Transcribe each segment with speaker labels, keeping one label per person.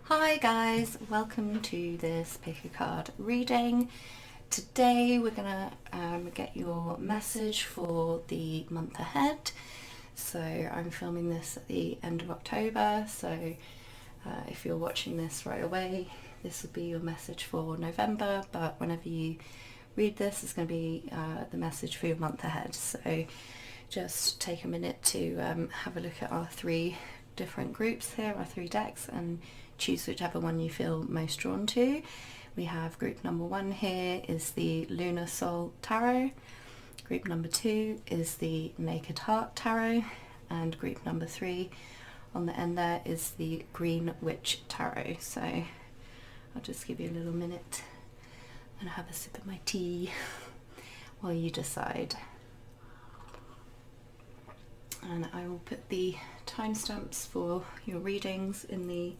Speaker 1: Hi guys, welcome to this pick a card reading. Today we're gonna get your message for the month ahead. So I'm filming this at the end of October, so if you're watching this right away, this will be your message for November, but whenever you read this, it's going to be the message for your month ahead. So just take a minute to have a look at our three different groups here, our three decks, and choose whichever one you feel most drawn to. We have group number one here is the Lunar Soul Tarot. Group number two is the Naked Heart Tarot, and group number three on the end there is the Green Witch Tarot. So I'll just give you a little minute and have a sip of my tea while you decide. And I will put the timestamps for your readings in the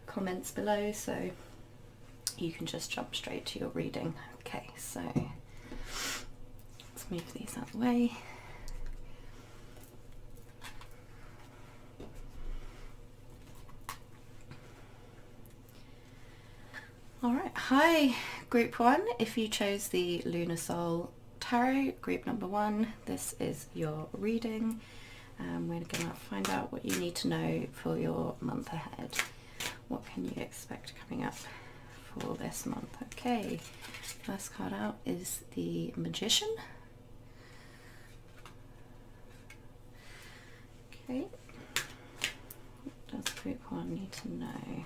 Speaker 1: comments below, so you can just jump straight to your reading. Okay, so let's move these out of the way. Alright, hi group one. If you chose the Lunar Soul Tarot, group number one, this is your reading. We're going to find out what you need to know for your month ahead. What can you expect coming up for this month? Okay, first card out is the Magician. Okay, what does group one need to know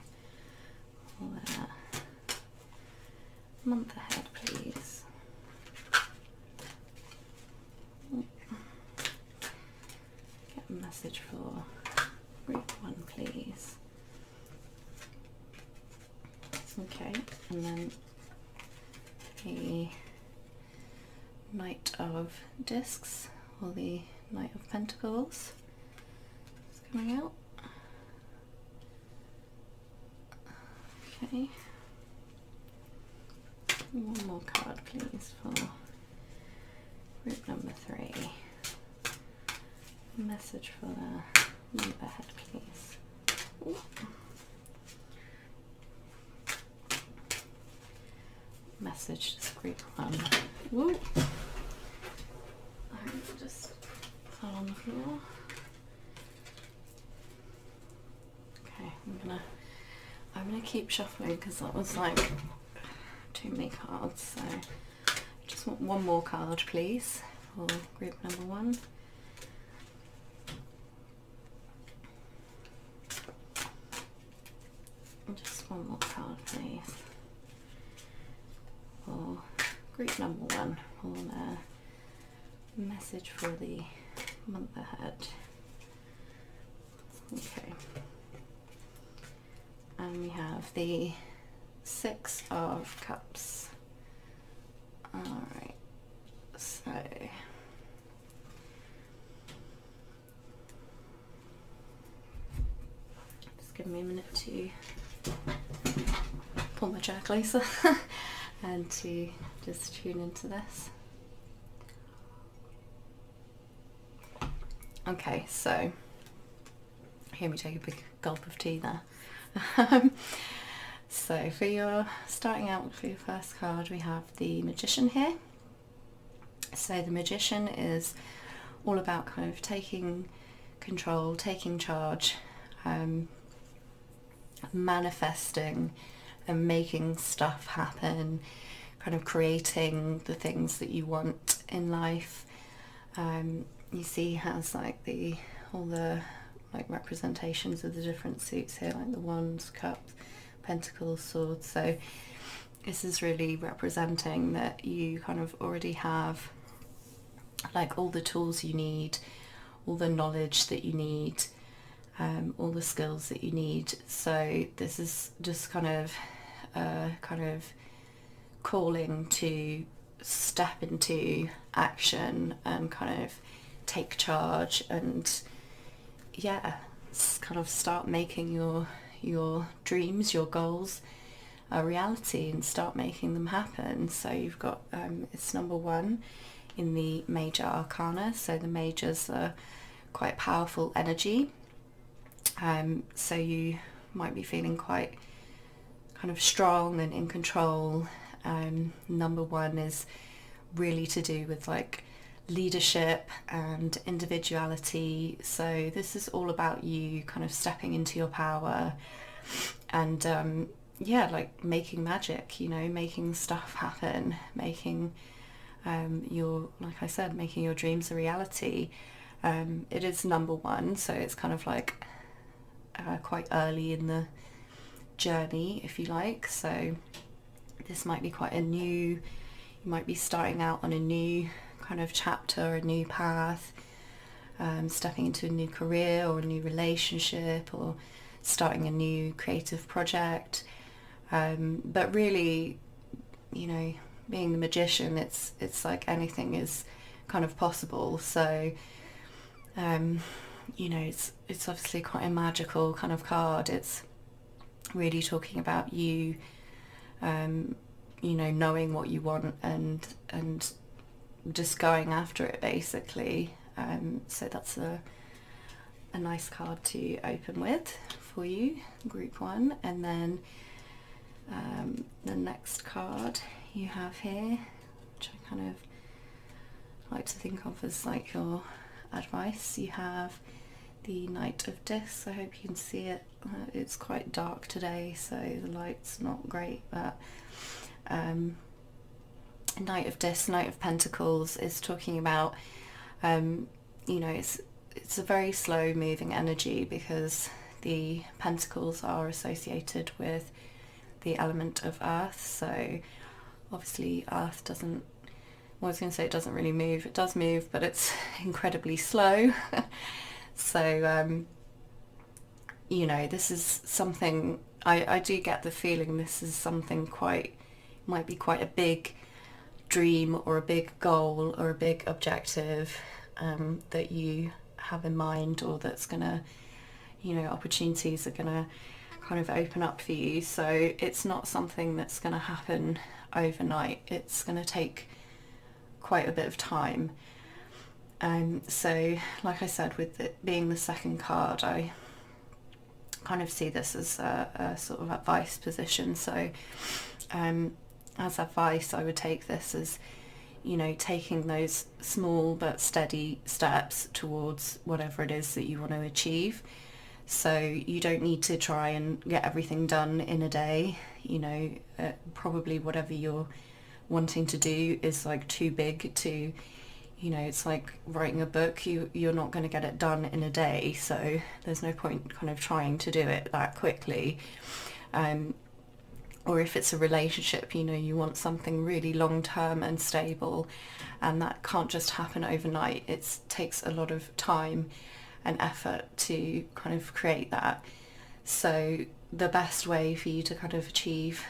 Speaker 1: for their month ahead, please? Get a message for group one, please. Okay, and then the Knight of Discs, or the Knight of Pentacles is coming out. Okay, one more card please for group number three. Message for the month ahead, please. Ooh. Message to group one. Woo! I just fell on the floor. Okay, I'm gonna keep shuffling because that was like too many cards. So just want one more card, please, for group number one. Just one more card, please, for group number one, on a message for the month ahead. Okay, and we have the Six of Cups. Alright, so just give me a minute to pull my chair closer and to just tune into this. Okay, so hear me take a big gulp of tea there. So for your starting out for your first card, we have the Magician here. So the Magician is all about kind of taking control, taking charge, manifesting and making stuff happen, kind of creating the things that you want in life. You see he has like all the like representations of the different suits here, like the Wands, Cups, Pentacles, Swords. So this is really representing that you kind of already have like all the tools you need, all the knowledge that you need, all the skills that you need. So this is just kind of calling to step into action and kind of take charge and kind of start making your dreams, your goals a reality and start making them happen. So you've got it's number one in the Major Arcana. So the majors are quite powerful energy. So you might be feeling quite kind of strong and in control. Number 1 is really to do with like leadership and individuality. So this is all about you kind of stepping into your power and like making magic, making stuff happen, making like I said, making your dreams a reality. It is number 1, so it's kind of like quite early in the journey, if you like. So this might be quite you might be starting out on a new kind of chapter, a new path, stepping into a new career or a new relationship, or starting a new creative project. But really, being the magician, it's like anything is kind of possible. So it's obviously quite a magical kind of card. It's really talking about you knowing what you want and just going after it, basically. So that's a nice card to open with for you, group 1. And then the next card you have here, which I kind of like to think of as like your advice, you have the Knight of Discs. I hope you can see it. It's quite dark today, so the light's not great, but Knight of Discs, Knight of Pentacles is talking about it's a very slow moving energy, because the pentacles are associated with the element of earth. So obviously earth doesn't, I was going to say it doesn't really move. It does move, but it's incredibly slow. So this is something, I do get the feeling this is something might be quite a big dream or a big goal or a big objective that you have in mind, or that's gonna, opportunities are gonna kind of open up for you. So it's not something that's gonna happen overnight. It's gonna take quite a bit of time. So like I said, with it being the second card, I kind of see this as a sort of advice position. So as advice, I would take this as taking those small but steady steps towards whatever it is that you want to achieve. So you don't need to try and get everything done in a day. Probably whatever you're wanting to do is like too big to, it's like writing a book. You're not going to get it done in a day, so there's no point kind of trying to do it that quickly. Or if it's a relationship, you want something really long-term and stable, and that can't just happen overnight. It takes a lot of time and effort to kind of create that. So the best way for you to kind of achieve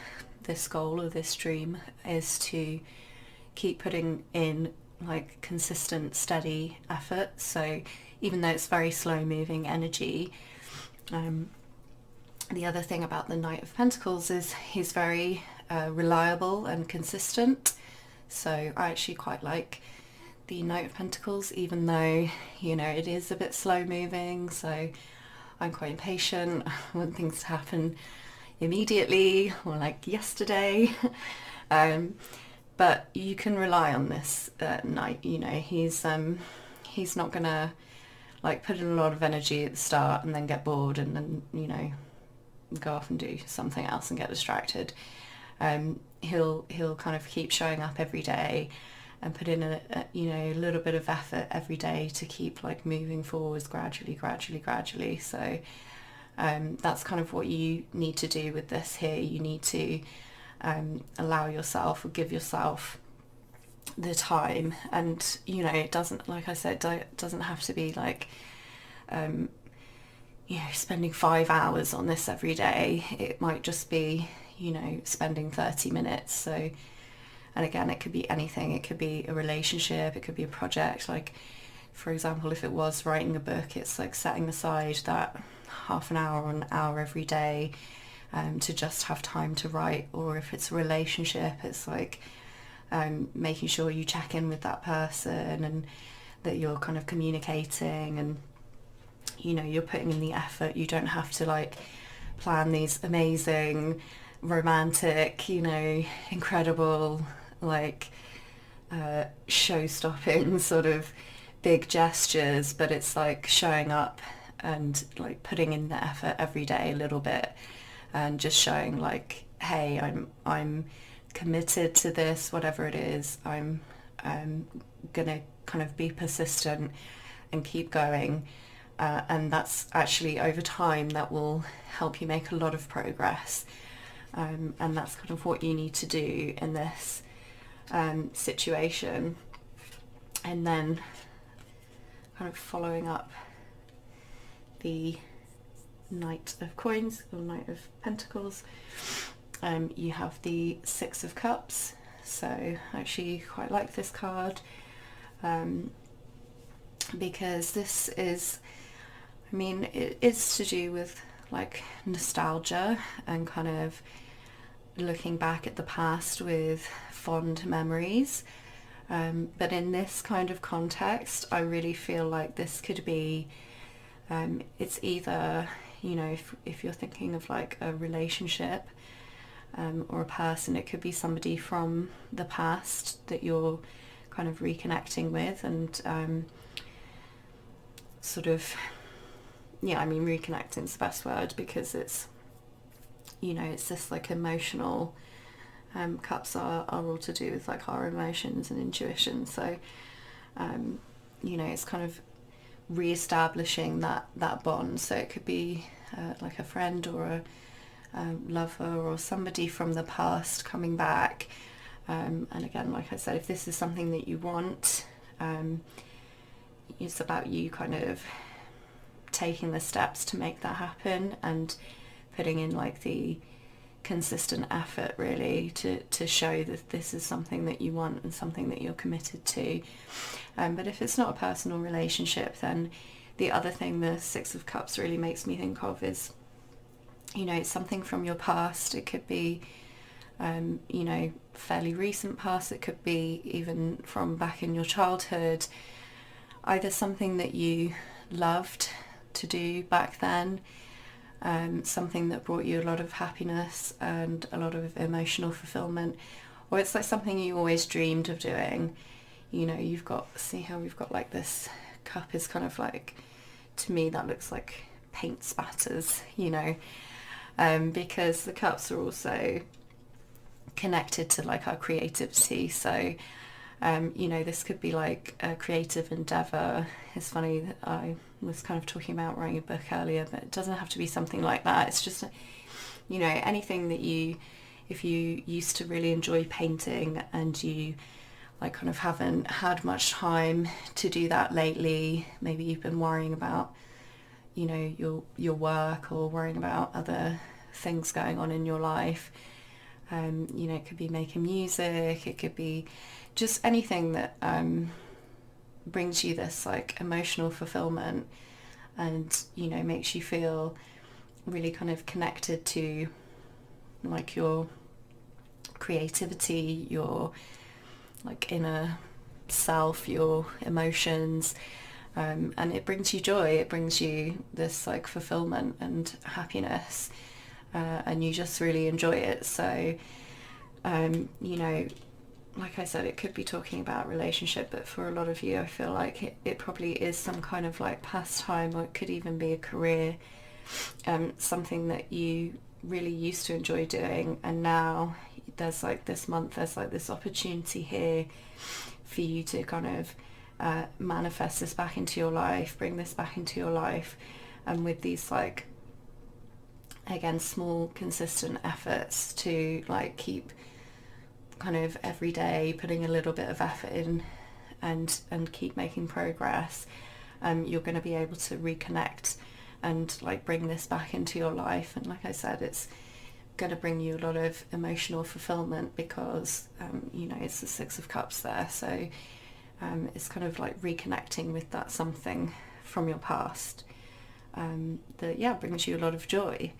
Speaker 1: this goal or this dream is to keep putting in like consistent, steady effort. So even though it's very slow moving energy, the other thing about the Knight of Pentacles is he's very reliable and consistent. So I actually quite like the Knight of Pentacles, even though, it is a bit slow moving. So I'm quite impatient. I want things to happen immediately, or like yesterday. But you can rely on this Knight. He's not gonna like put in a lot of energy at the start and then get bored and then go off and do something else and get distracted. He'll kind of keep showing up every day and put in a little bit of effort every day to keep like moving forwards gradually. So that's kind of what you need to do with this here. You need to allow yourself or give yourself the time, and it doesn't, like I said, it doesn't have to be like spending 5 hours on this every day. It might just be spending 30 minutes. So, and again, it could be anything. It could be a relationship, it could be a project. Like, for example, if it was writing a book, it's like setting aside that half an hour or an hour every day to just have time to write. Or if it's a relationship, it's like making sure you check in with that person and that you're kind of communicating and you're putting in the effort. You don't have to like plan these amazing, romantic, you know, incredible, like show-stopping sort of big gestures, but it's like showing up and like putting in the effort every day a little bit, and just showing like, hey, I'm committed to this, whatever it is. I'm gonna kind of be persistent and keep going, and that's actually over time that will help you make a lot of progress, and that's kind of what you need to do in this situation. And then kind of following up the Knight of Coins or Knight of Pentacles, you have the Six of Cups. So I actually quite like this card, because this is, I mean, it is to do with like nostalgia and kind of looking back at the past with fond memories. But in this kind of context, I really feel like this could be, it's either, you know, if you're thinking of like a relationship, or a person, it could be somebody from the past that you're kind of reconnecting with, and sort of, yeah, I mean, reconnecting is the best word, because it's, you know, it's this like emotional, cups are all to do with like our emotions and intuition. So, you know, it's kind of re-establishing that bond. So it could be like a friend or a lover or somebody from the past coming back. And again, like I said, if this is something that you want, it's about you kind of taking the steps to make that happen and putting in like the consistent effort really to show that this is something that you want and something that you're committed to. But if it's not a personal relationship, then the other thing the Six of Cups really makes me think of is, you know, it's something from your past. It could be, you know, fairly recent past. It could be even from back in your childhood. Either something that you loved to do back then, something that brought you a lot of happiness and a lot of emotional fulfillment, or it's like something you always dreamed of doing. You know, you've got, see how we've got like this cup is kind of like, to me that looks like paint spatters, you know, because the cups are also connected to like our creativity. So you know, this could be like a creative endeavor. It's funny that I was kind of talking about writing a book earlier, but it doesn't have to be something like that. It's just, you know, anything that you, if you used to really enjoy painting and you like kind of haven't had much time to do that lately, maybe you've been worrying about, you know, your work or worrying about other things going on in your life. You know, it could be making music, it could be just anything that brings you this like emotional fulfillment and, you know, makes you feel really kind of connected to like your creativity, your like inner self, your emotions, and it brings you joy, it brings you this like fulfillment and happiness, and you just really enjoy it. So you know, like I said, it could be talking about relationship, but for a lot of you I feel like it probably is some kind of like pastime, or it could even be a career, something that you really used to enjoy doing, and now there's like this month, there's like this opportunity here for you to kind of manifest this back into your life, bring this back into your life, and with these like, again, small consistent efforts to like keep kind of every day putting a little bit of effort in and keep making progress, you're going to be able to reconnect and like bring this back into your life. And like I said, it's going to bring you a lot of emotional fulfillment because you know, it's the Six of Cups there, so it's kind of like reconnecting with that something from your past that, yeah, brings you a lot of joy.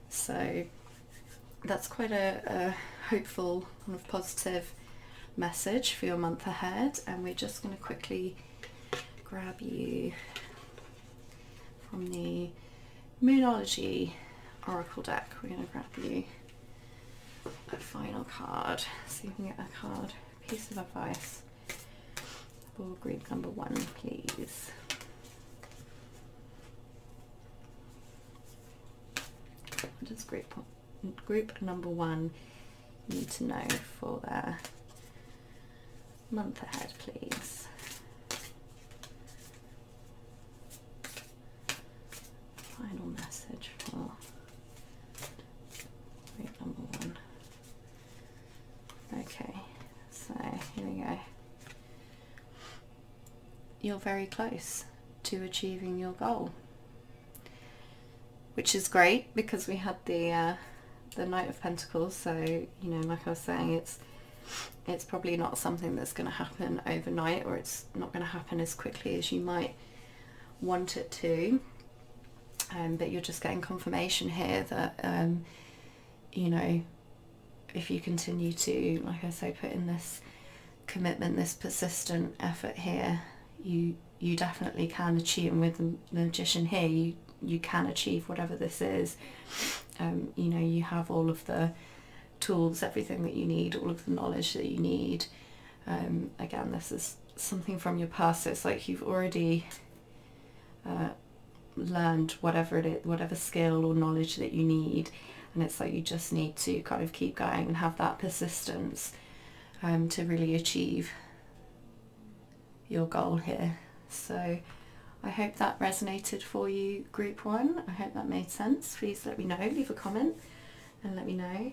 Speaker 1: So that's quite a hopeful kind of positive message for your month ahead. And we're just going to quickly grab you from the Moonology oracle deck, we're going to grab you a final card, so you can get a card, piece of advice for group number 1, please. What does group number 1 need to know for their month ahead, please? Final message for group number 1. Okay, so here we go. You're very close to achieving your goal, which is great because we had the Knight of Pentacles. So, you know, like I was saying, it's probably not something that's going to happen overnight, or it's not going to happen as quickly as you might want it to. But you're just getting confirmation here that, you know, if you continue to, like I say, put in this commitment, this persistent effort here, you definitely can achieve. And with the Magician here, you can achieve whatever this is. You know, you have all of the tools, everything that you need, all of the knowledge that you need. Again, this is something from your past, so it's like you've already learned whatever it is, whatever skill or knowledge that you need, and it's like you just need to kind of keep going and have that persistence to really achieve your goal here. So I hope that resonated for you, group 1. I hope that made sense. Please let me know, leave a comment and let me know.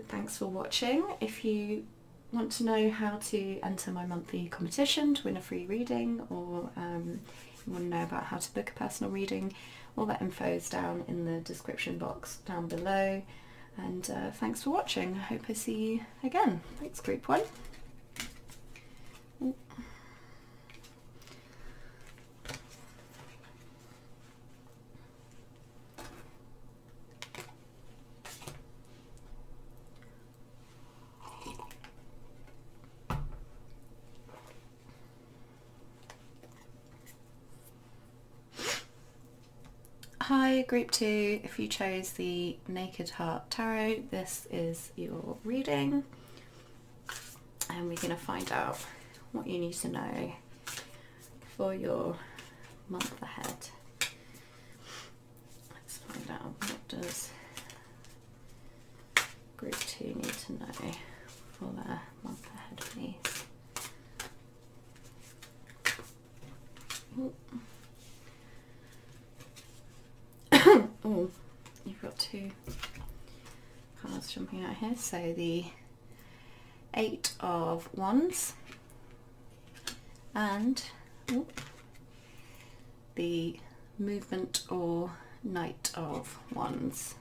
Speaker 1: Thanks for watching. If you want to know how to enter my monthly competition to win a free reading, or you want to know about how to book a personal reading, all that info is down in the description box down below. And thanks for watching. I hope I see you again. Thanks, group 1. Hi, group 2. If you chose the Naked Heart Tarot, this is your reading, and we're going to find out what you need to know for your month ahead. Let's find out, what does group 2 need to know for their month ahead, please. Ooh. Oh, you've got 2 cards jumping out here. So the 8 of Wands and the Movement or Knight of Wands.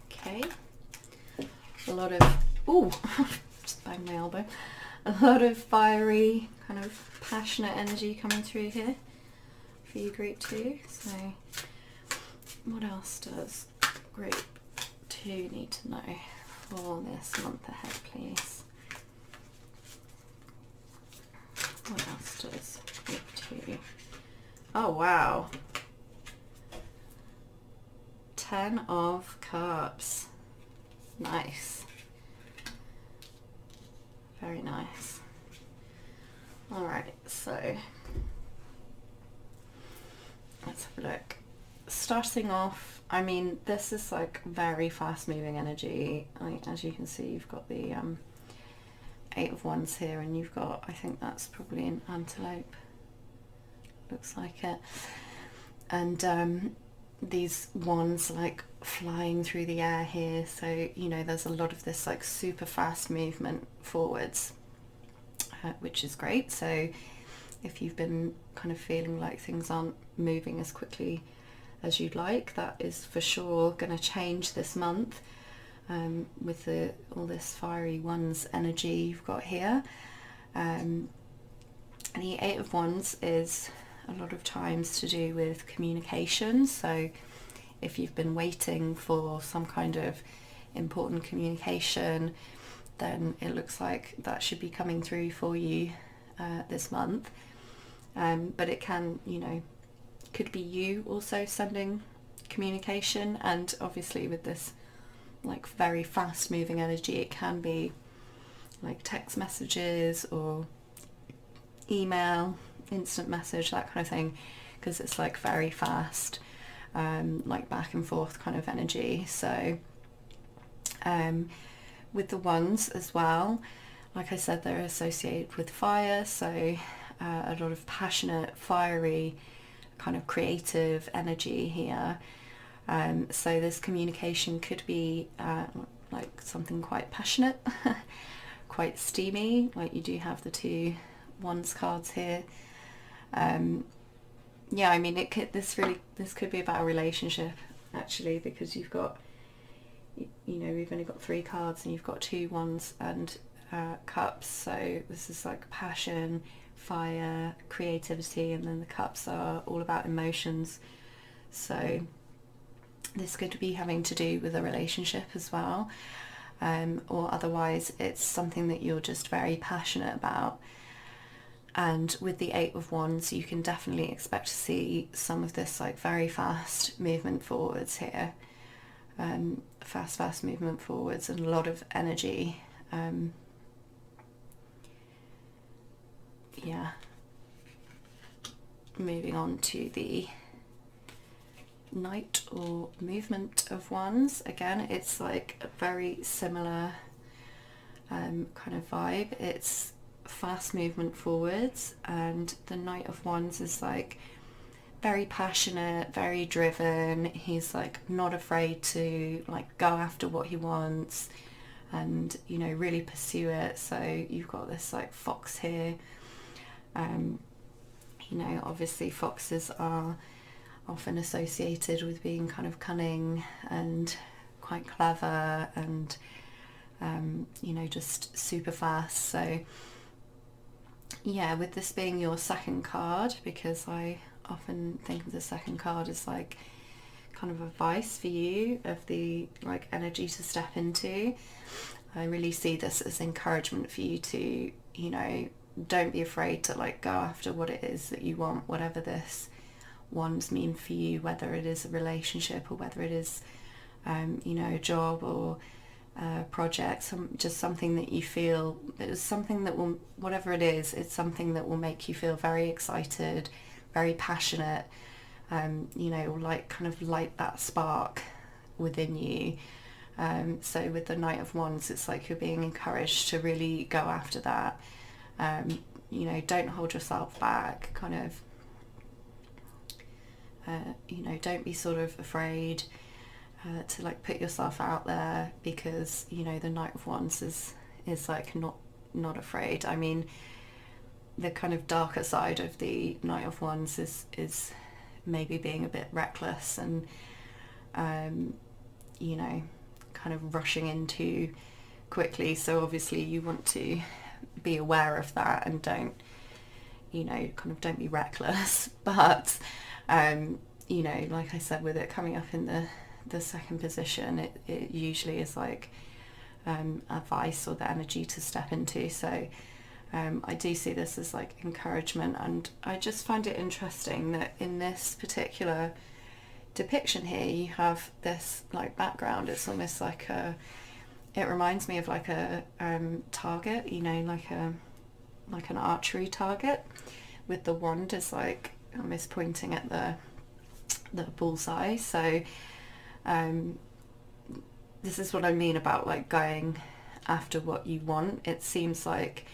Speaker 1: Okay, a lot of just banged my elbow. A lot of fiery, kind of passionate energy coming through here for you, group 2. So what else does group 2 need to know for this month ahead, please? What else does group 2? Oh wow, 10 of Cups. Nice, very nice. All right, so let's have a look. Starting off, I mean, this is like very fast moving energy. As you can see, you've got the 8 of Wands here, and you've got, I think that's probably an antelope, looks like it, and these wands like flying through the air here. So, you know, there's a lot of this like super fast movement forwards, which is great. So if you've been kind of feeling like things aren't moving as quickly as you'd like, that is for sure going to change this month, with all this fiery Wands energy you've got here. And the 8 of Wands is a lot of times to do with communication. So if you've been waiting for some kind of important communication, then it looks like that should be coming through for you this month. But it can, you know, could be you also sending communication, and obviously with this like very fast moving energy, it can be like text messages or email, instant message, that kind of thing, because it's like very fast, like back and forth kind of energy. So with the ones as well, like I said, they're associated with fire, so a lot of passionate, fiery, kind of creative energy here. So this communication could be like something quite passionate, quite steamy, like you do have the two wands cards here. Yeah, I mean, this could be about a relationship actually, because you've got, you know, we've only got 3 cards and you've got 2 wands and cups, so this is like passion, fire, creativity, and then the cups are all about emotions. So this could be having to do with a relationship as well, or otherwise it's something that you're just very passionate about. And with the 8 of Wands, you can definitely expect to see some of this like very fast movement forwards here, fast movement forwards, and a lot of energy. Yeah, moving on to the Knight or movement of Wands. Again, it's like a very similar kind of vibe. It's fast movement forwards, and the Knight of Wands is like very passionate, very driven. He's like not afraid to like go after what he wants and, you know, really pursue it. So you've got this like fox here. You know, obviously foxes are often associated with being kind of cunning and quite clever and you know, just super fast. So yeah, with this being your second card, because I often think of the second card as like kind of advice for you of the like energy to step into, I really see this as encouragement for you to, you know, don't be afraid to like go after what it is that you want, whatever this wands mean for you, whether it is a relationship or whether it is you know, a job or project, just something that you feel is something that will, whatever it is, it's something that will make you feel very excited, very passionate, you know, like kind of light that spark within you. So with the Knight of Wands, it's like you're being encouraged to really go after that. You know, don't hold yourself back, kind of, you know, don't be sort of afraid to like put yourself out there, because, you know, the Knight of Wands is like not afraid. I mean, the kind of darker side of the Knight of Wands is maybe being a bit reckless and you know, kind of rushing in too quickly. So obviously you want to be aware of that and don't, you know, kind of don't be reckless. But you know, like I said, with it coming up in the second position, it usually is like advice or the energy to step into. So I do see this as like encouragement, and I just find it interesting that in this particular depiction here you have this like background. It's almost like it reminds me of like a target, you know, like an archery target, with the wand is like almost pointing at the bullseye. So this is what I mean about like going after what you want. It seems like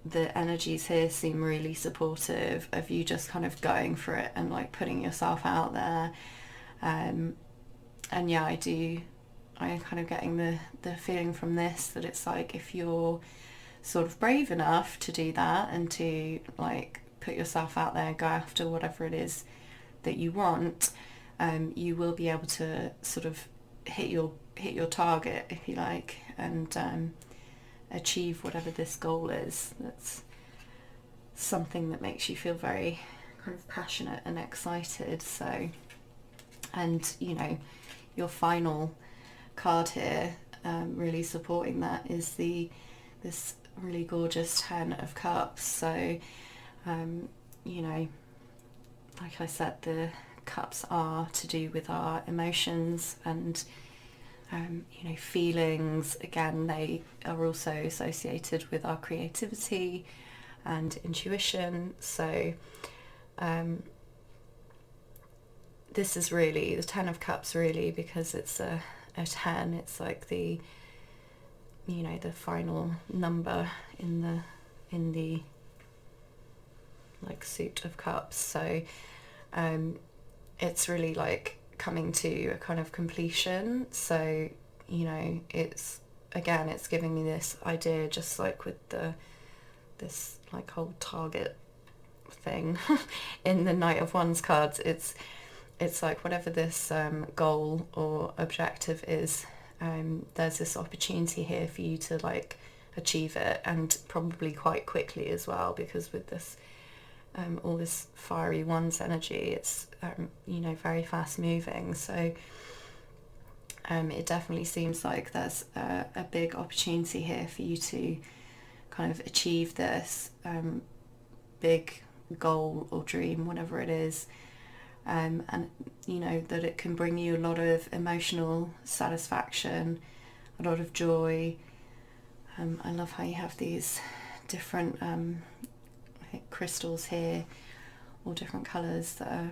Speaker 1: the energies here seem really supportive of you just kind of going for it and like putting yourself out there. And yeah, I'm kind of getting the feeling from this that it's like if you're sort of brave enough to do that and to like put yourself out there and go after whatever it is that you want, you will be able to sort of hit your target, if you like, and achieve whatever this goal is. That's something that makes you feel very kind of passionate and excited. So, and you know, your final card here, really supporting that, is this really gorgeous 10 of Cups. So you know, like I said, the cups are to do with our emotions and feelings. Again, they are also associated with our creativity and intuition. So this is really the Ten of Cups, really, because it's a 10. It's like the final number in the like suit of cups. So it's really like coming to a kind of completion. So it's giving me this idea, just like with this like whole target thing in the Knight of Wands cards. It's like whatever this goal or objective is, there's this opportunity here for you to like achieve it, and probably quite quickly as well, because with this all this fiery Wands energy, it's very fast moving. So it definitely seems like there's a big opportunity here for you to kind of achieve this big goal or dream, whatever it is. And that it can bring you a lot of emotional satisfaction, a lot of joy. I love how you have these different crystals here, all different colours that are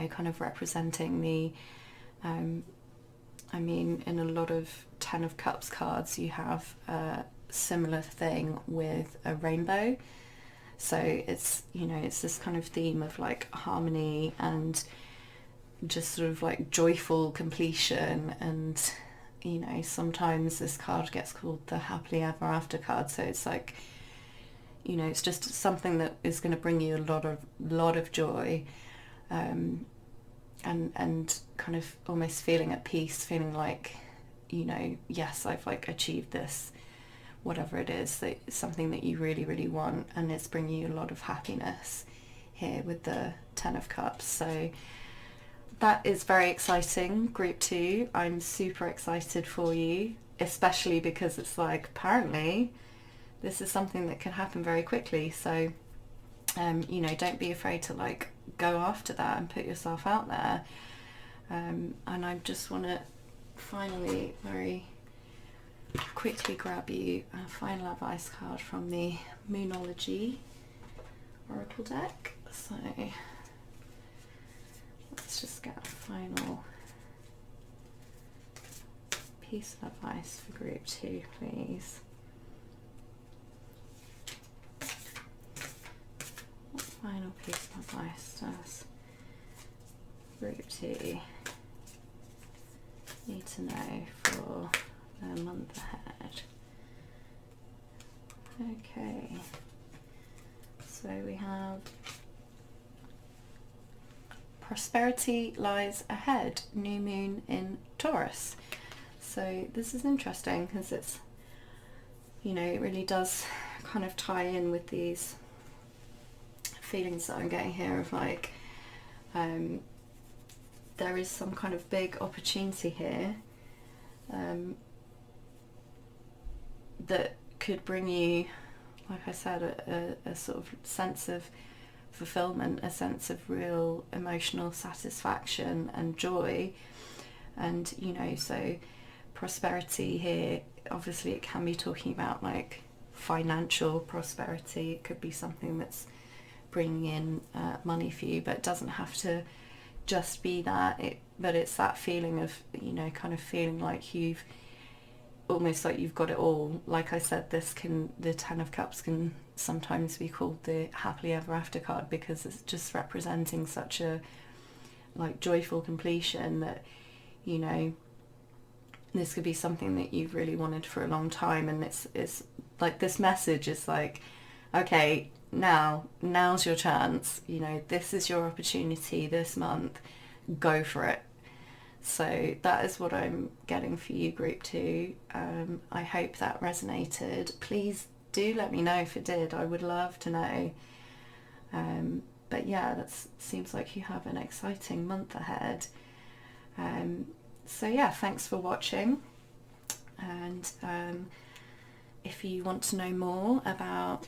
Speaker 1: kind of representing the in a lot of Ten of Cups cards you have a similar thing with a rainbow. So it's it's this kind of theme of like harmony and just sort of like joyful completion. And sometimes this card gets called the happily ever after card. So it's like it's just something that is going to bring you a lot of joy, and kind of almost feeling at peace, feeling like yes, I've like achieved this, whatever it is, that something that you really, really want, and it's bringing you a lot of happiness here with the Ten of Cups. So that is very exciting, Group 2. I'm super excited for you, especially because it's like, apparently this is something that can happen very quickly. So don't be afraid to like go after that and put yourself out there. And I just want to finally very quickly grab you a final advice card from the Moonology Oracle deck. So let's just get a final piece of advice for Group 2, please. What final piece of advice does Group 2 need to know for the month ahead? Okay, so we have prosperity lies ahead, new moon in Taurus. So this is interesting because it's it really does kind of tie in with these feelings that I'm getting here of like there is some kind of big opportunity here that could bring you, like I said, a sort of sense of fulfillment, a sense of real emotional satisfaction and joy. And so prosperity here, obviously it can be talking about like financial prosperity. It could be something that's bringing in money for you, but it doesn't have to just be that. But it's that feeling of kind of feeling like you've almost like you've got it all. Like I said, the Ten of Cups can sometimes be called the happily ever after card because it's just representing such a like joyful completion that this could be something that you've really wanted for a long time. And it's like this message is like, okay, now's your chance, this is your opportunity this month, go for it. So that is what I'm getting for you, Group 2. I hope that resonated. Please do let me know if it did. I would love to know. But yeah, that seems like you have an exciting month ahead. So yeah, thanks for watching. And if you want to know more about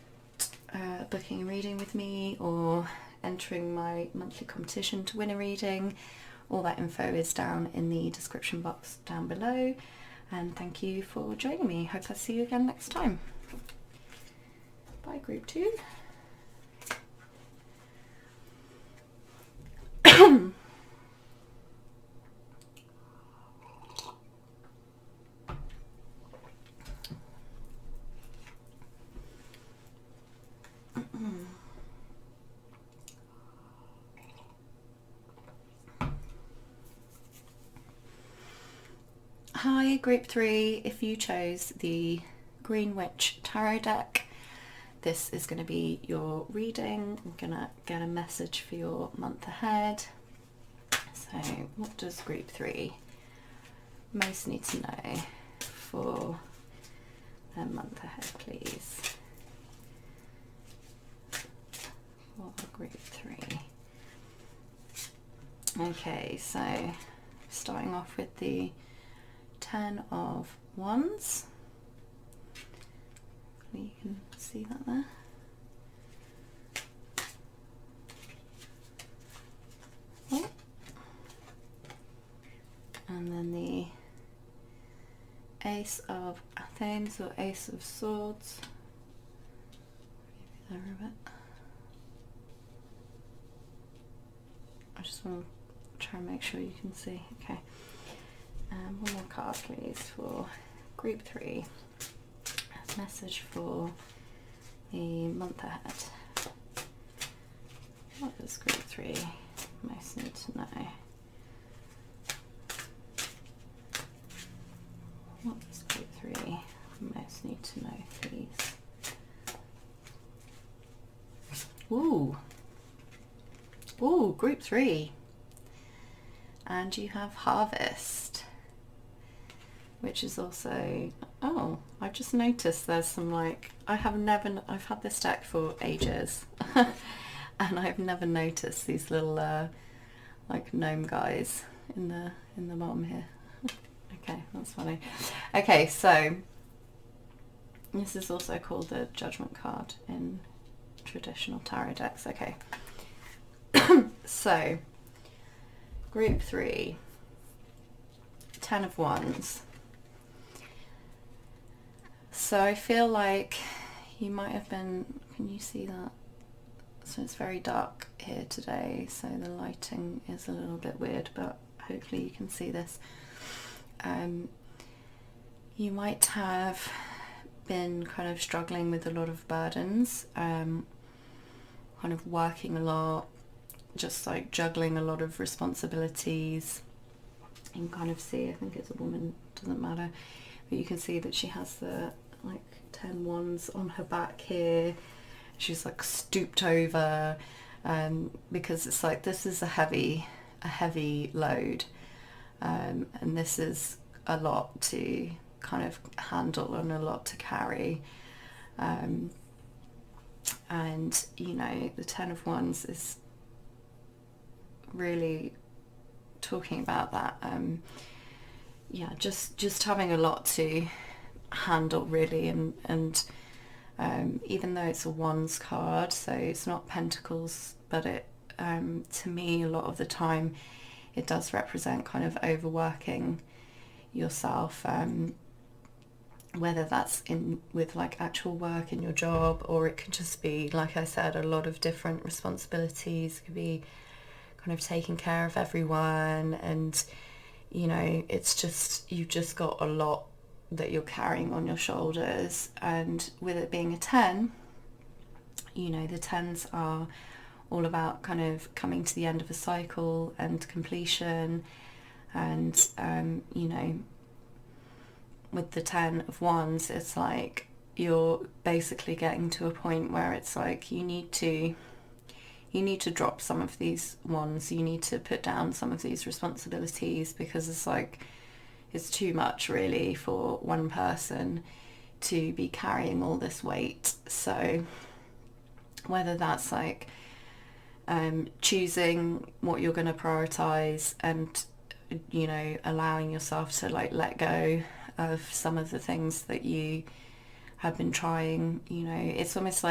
Speaker 1: booking a reading with me or entering my monthly competition to win a reading. All that info is down in the description box down below. And thank you for joining me. Hope I see you again next time. Bye, Group 2. Hi, Group 3. If you chose the Green Witch Tarot deck, this is going to be your reading. I'm going to get a message for your month ahead. So, what does Group 3 most need to know for their month ahead, please? For Group 3. Okay, so starting off with the 10 of Wands. You can see that there. Oh. And then the Ace of Athens or Ace of Swords. Maybe there a bit. I just want to try and make sure you can see. Okay. One more card, please, for Group 3. Message for the month ahead. What does Group 3 most need to know? What does Group 3 most need to know, please? Ooh. Ooh, Group 3. And you have Harvest, which is also, oh, I've just noticed there's some I've had this deck for ages and I've never noticed these little gnome guys in the bottom here. Okay, that's funny. Okay, so this is also called the Judgment card in traditional tarot decks. Okay. So Group 3, 10 of Wands. So I feel like you might have been, can you see that? So it's very dark here today, so the lighting is a little bit weird, but hopefully you can see this. You might have been kind of struggling with a lot of burdens, kind of working a lot, just like juggling a lot of responsibilities. You can kind of see, I think it's a woman, doesn't matter, but you can see that she has the 10 wands on her back here. She's stooped over, because it's this is a heavy load, and this is a lot to kind of handle and a lot to carry, and the 10 of Wands is really talking about that, just having a lot to handle, really, and even though it's a Wands card, so it's not Pentacles, but it to me a lot of the time it does represent kind of overworking yourself, whether that's with actual work in your job, or it could just be, like I said, a lot of different responsibilities. It could be kind of taking care of everyone, and it's just, you've just got a lot that you're carrying on your shoulders. And with it being a 10, the 10s are all about kind of coming to the end of a cycle and completion, and with the 10 of Wands, it's you're basically getting to a point where it's you need to drop some of these wands, you need to put down some of these responsibilities, because it's too much really for one person to be carrying all this weight. So whether that's choosing what you're going to prioritize, and allowing yourself to let go of some of the things that you have been trying, it's almost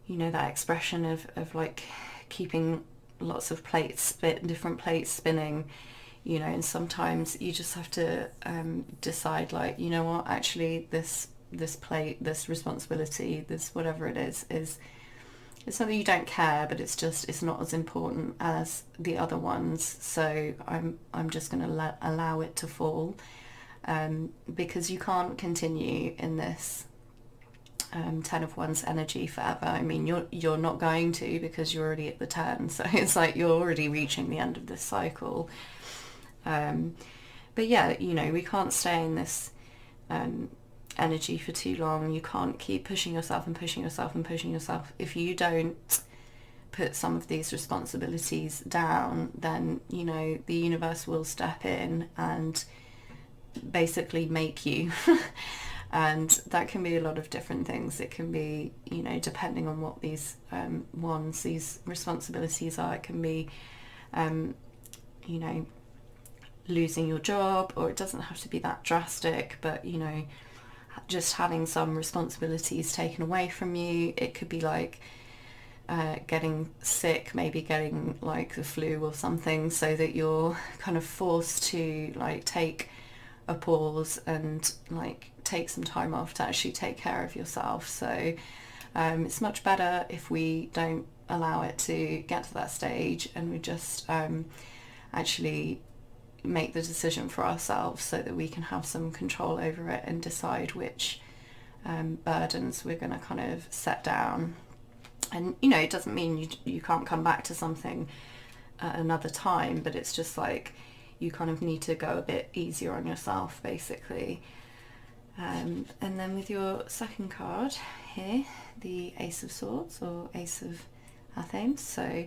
Speaker 1: you know, that expression of like keeping lots of different plates spinning, you know, and sometimes you just have to decide, like, you know what, actually this plate, this responsibility, this whatever it is it's something you don't care, but it's not as important as the other ones. So I'm just going to allow it to fall, because you can't continue in this Ten of Wands energy forever. I mean, you're not going to, because you're already at the 10, so it's like you're already reaching the end of this cycle. But yeah, you know, we can't stay in this energy for too long. You can't keep pushing yourself and pushing yourself and pushing yourself. If you don't put some of these responsibilities down, then, you know, the universe will step in and basically make you. And that can be a lot of different things. It can be, you know, depending on what these these responsibilities are, it can be, you know, losing your job, or it doesn't have to be that drastic, but, you know, just having some responsibilities taken away from you. It could be like getting sick, maybe getting like the flu or something, so that you're kind of forced to like take a pause and like take some time off to actually take care of yourself. So it's much better if we don't allow it to get to that stage, and we just actually make the decision for ourselves, so that we can have some control over it and decide which burdens we're going to kind of set down. And, you know, it doesn't mean you can't come back to something at another time, but it's just like you kind of need to go a bit easier on yourself, basically. And then with your second card here, the Ace of Swords, or Ace of Athame. So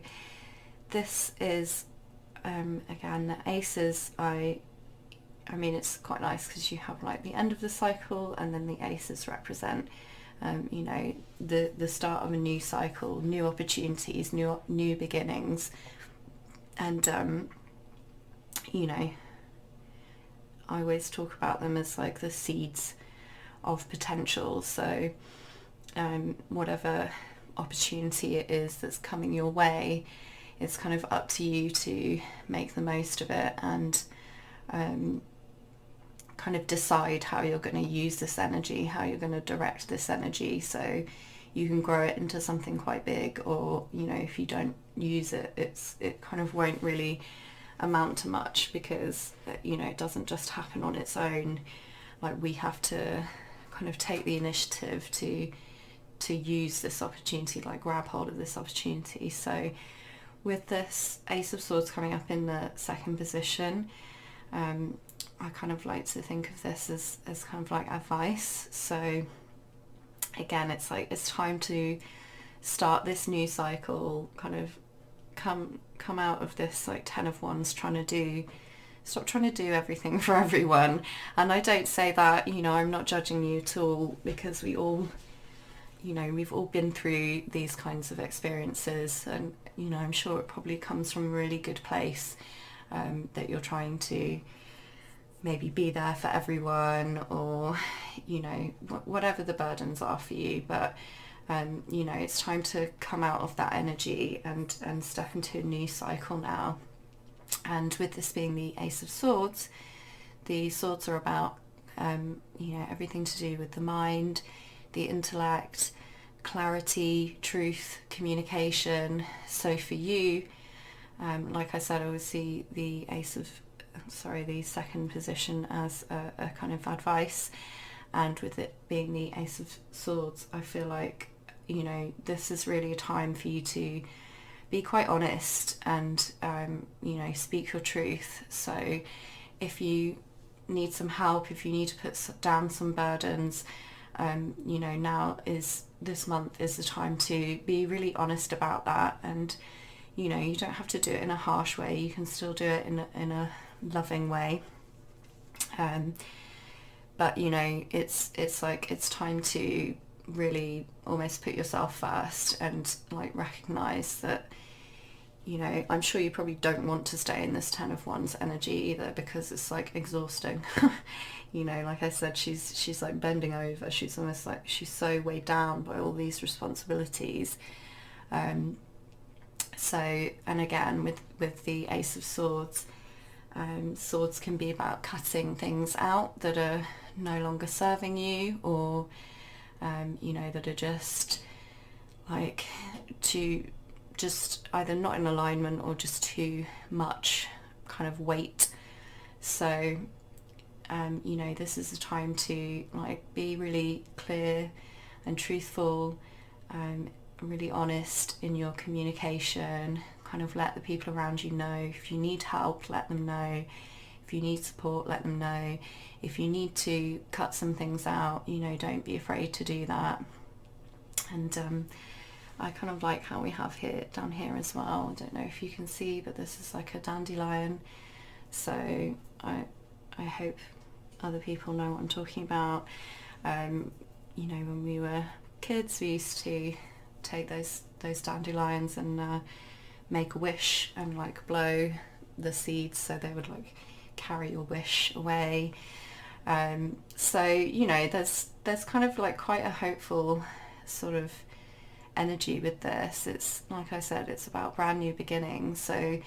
Speaker 1: this is again, the aces, I mean, it's quite nice because you have like the end of the cycle, and then the aces represent you know, the start of a new cycle, new opportunities, new beginnings. And you know, I always talk about them as like the seeds of potential. So whatever opportunity it is that's coming your way, it's kind of up to you to make the most of it, and kind of decide how you're going to use this energy, how you're going to direct this energy, so you can grow it into something quite big. Or, you know, if you don't use it, it kind of won't really amount to much, because, you know, it doesn't just happen on its own. Like, we have to kind of take the initiative to use this opportunity, like grab hold of this opportunity. So with this Ace of Swords coming up in the second position, I kind of like to think of this as kind of like advice. So again, it's like it's time to start this new cycle, kind of come out of this like Ten of Wands, stop trying to do everything for everyone. And I don't say that, you know, I'm not judging you at all, because we all, you know, we've all been through these kinds of experiences, and, you know, I'm sure it probably comes from a really good place, that you're trying to maybe be there for everyone, or, you know, whatever the burdens are for you. But you know, it's time to come out of that energy and step into a new cycle now. And with this being the Ace of Swords, the swords are about you know, everything to do with the mind, the intellect, clarity, truth, communication. So for you, like I said, I always see the the second position as a kind of advice. And with it being the Ace of Swords, I feel like, you know, this is really a time for you to be quite honest and, you know, speak your truth. So if you need some help, if you need to put down some burdens, you know, this month is the time to be really honest about that. And, you know, you don't have to do it in a harsh way. You can still do it in a loving way. But, you know, it's like it's time to really almost put yourself first, and like recognize that, you know, I'm sure you probably don't want to stay in this Ten of Wands energy either, because it's like exhausting. You know, like I said, she's like bending over. She's almost like she's so weighed down by all these responsibilities. So, and again, with the Ace of Swords, swords can be about cutting things out that are no longer serving you, or you know, that are just like just either not in alignment or just too much kind of weight. So you know, this is a time to like be really clear and truthful, really honest in your communication. Kind of let the people around you know. If you need help, let them know. If you need support, let them know. If you need to cut some things out, you know, don't be afraid to do that. And I kind of like how we have here down here as well. I don't know if you can see, but this is like a dandelion. So I hope other people know what I'm talking about. You know, when we were kids, we used to take those dandelions and make a wish and like blow the seeds so they would like carry your wish away. So you know, there's kind of like quite a hopeful sort of energy with this. It's like I said, it's about brand new beginnings. So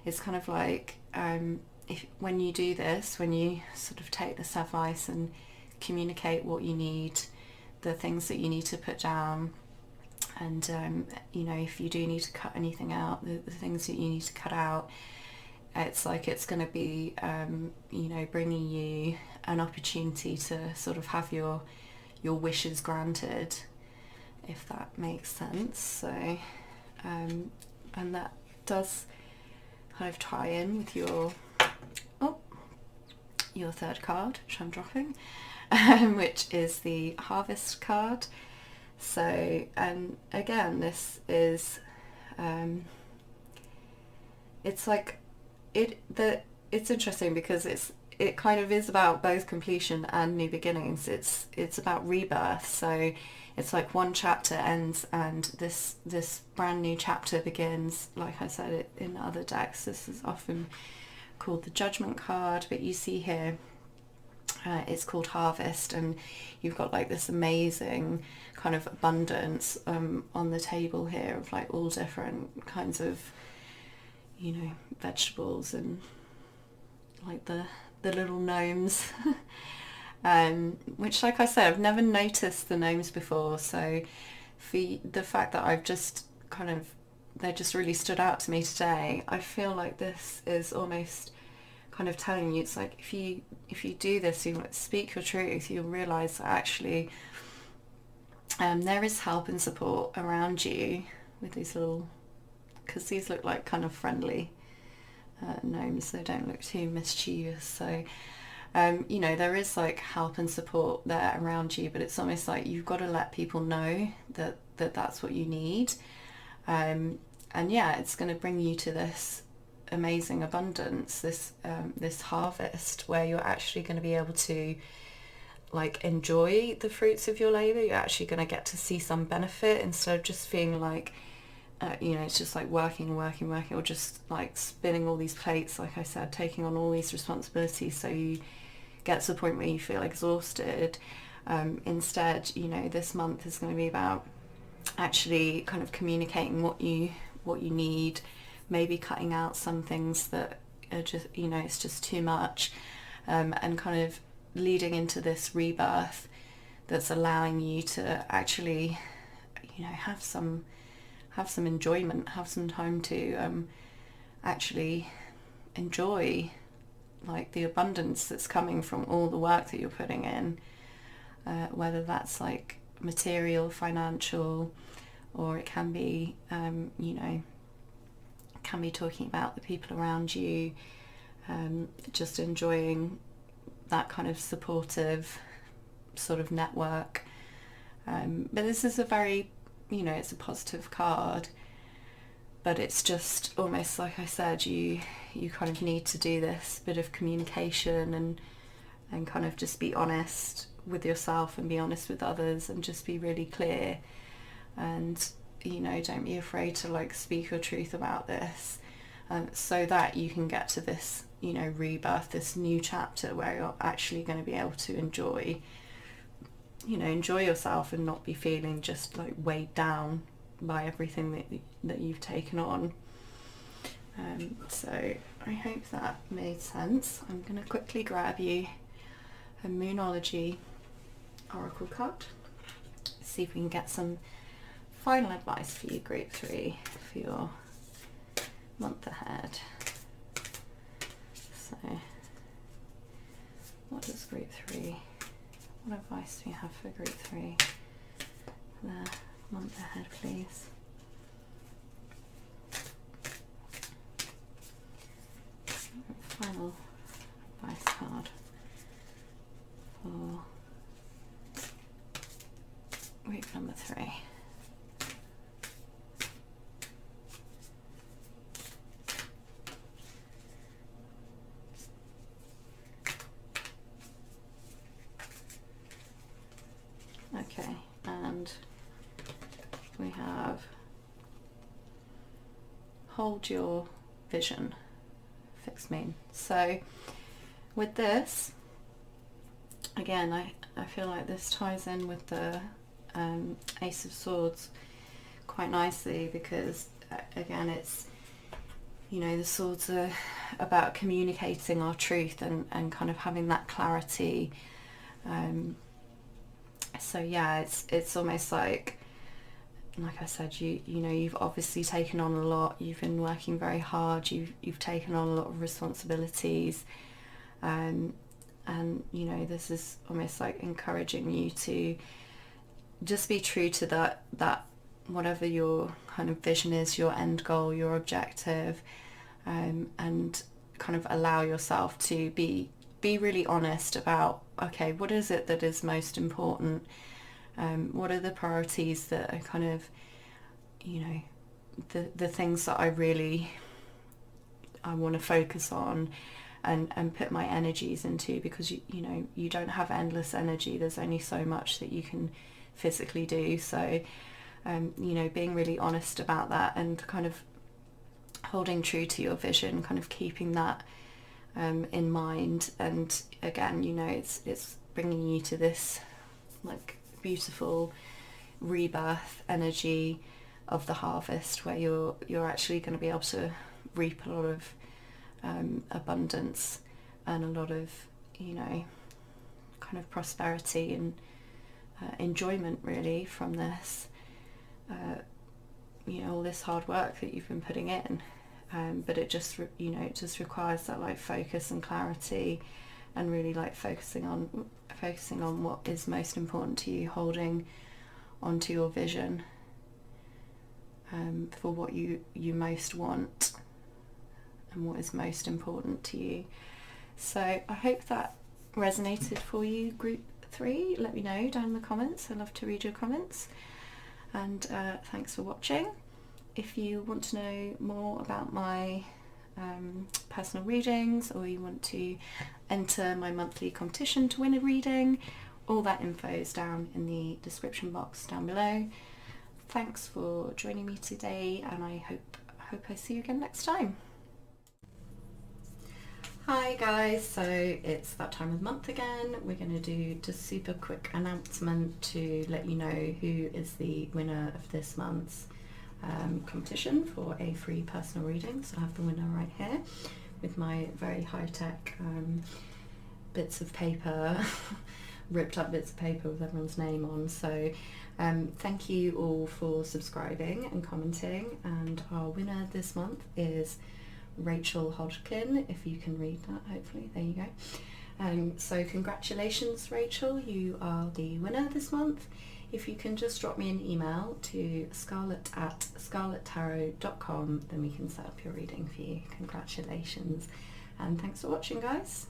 Speaker 1: it's kind of like if when you do this, when you sort of take this advice and communicate what you need, the things that you need to put down, and you know, if you do need to cut anything out, the things that you need to cut out, it's like it's going to be you know, bringing you an opportunity to sort of have your wishes granted, if that makes sense. So and that does kind of tie in with your third card, which I'm dropping, which is the Harvest card. So, and again, this is it's like it's interesting because it kind of is about both completion and new beginnings. It's about rebirth. So it's like one chapter ends and this brand new chapter begins. Like I said, in other decks, this is often called the Judgment card, but you see here it's called Harvest, and you've got like this amazing kind of abundance on the table here of like all different kinds of, you know, vegetables and like the little gnomes. Which, like I said, I've never noticed the gnomes before, so for the fact that I've just kind of, they just really stood out to me today, I feel like this is almost kind of telling you, it's like if you do this, you speak your truth, you'll realise that actually there is help and support around you with these little, because these look like kind of friendly gnomes, they don't look too mischievous. So you know, there is like help and support there around you, but it's almost like you've got to let people know that that's what you need. And yeah, it's going to bring you to this amazing abundance, this harvest where you're actually going to be able to like enjoy the fruits of your labor. You're actually going to get to see some benefit instead of just feeling like you know, it's just like working, or just like spinning all these plates, like I said, taking on all these responsibilities, so you get to the point where you feel exhausted. Instead, you know, this month is going to be about actually kind of communicating what you need, maybe cutting out some things that are just, you know, it's just too much, and kind of leading into this rebirth that's allowing you to actually, you know, have some enjoyment, have some time to actually enjoy like the abundance that's coming from all the work that you're putting in, whether that's like material, financial, or it can be you know, can be talking about the people around you, just enjoying that kind of supportive sort of network. But this is a very, you know, it's a positive card, but it's just almost like I said, you kind of need to do this bit of communication and kind of just be honest with yourself and be honest with others and just be really clear. And you know, don't be afraid to like speak your truth about this, so that you can get to this, you know, rebirth, this new chapter where you're actually going to be able to enjoy yourself and not be feeling just like weighed down by everything that you've taken on. So I hope that made sense. I'm going to quickly grab you a Moonology Oracle card, see if we can get some final advice for you, Group 3, for your month ahead. So, what does Group 3, what advice do we have for Group 3 for the month ahead, please? Final advice card for group number 3. Okay, and we have hold your vision, fixed moon. So with this, again, I feel like this ties in with the Ace of Swords quite nicely, because again, it's, you know, the swords are about communicating our truth and kind of having that clarity. So yeah, it's almost like I said, you know, you've obviously taken on a lot. You've been working very hard. You've taken on a lot of responsibilities, and you know, this is almost like encouraging you to just be true to that whatever your kind of vision is, your end goal, your objective, and kind of allow yourself to be really honest about, okay, what is it that is most important? What are the priorities that are kind of, you know, the things that I want to focus on and put my energies into, because you know, you don't have endless energy. There's only so much that you can physically do. So you know, being really honest about that and kind of holding true to your vision, kind of keeping that in mind. And again, you know, it's bringing you to this like beautiful rebirth energy of the harvest, where you're actually going to be able to reap a lot of abundance and a lot of, you know, kind of prosperity and enjoyment really from this, you know, all this hard work that you've been putting in. But it just, you know, it just requires that like focus and clarity, and really like focusing on what is most important to you, holding onto your vision for what you most want and what is most important to you. So I hope that resonated for you, Group 3. Let me know down in the comments. I love to read your comments. And thanks for watching. If you want to know more about my personal readings, or you want to enter my monthly competition to win a reading, all that info is down in the description box down below. Thanks for joining me today, and I hope I see you again next time. Hi guys, so it's that time of the month again. We're going to do just super quick announcement to let you know who is the winner of this month's competition for a free personal reading. So I have the winner right here with my very high-tech bits of paper, ripped up bits of paper with everyone's name on. So thank you all for subscribing and commenting, and our winner this month is Rachel Hodgkin, if you can read that, hopefully. There you go. So congratulations, Rachel, you are the winner this month. If you can just drop me an email to scarlett@scarlettarot.com, then we can set up your reading for you. Congratulations, and thanks for watching, guys.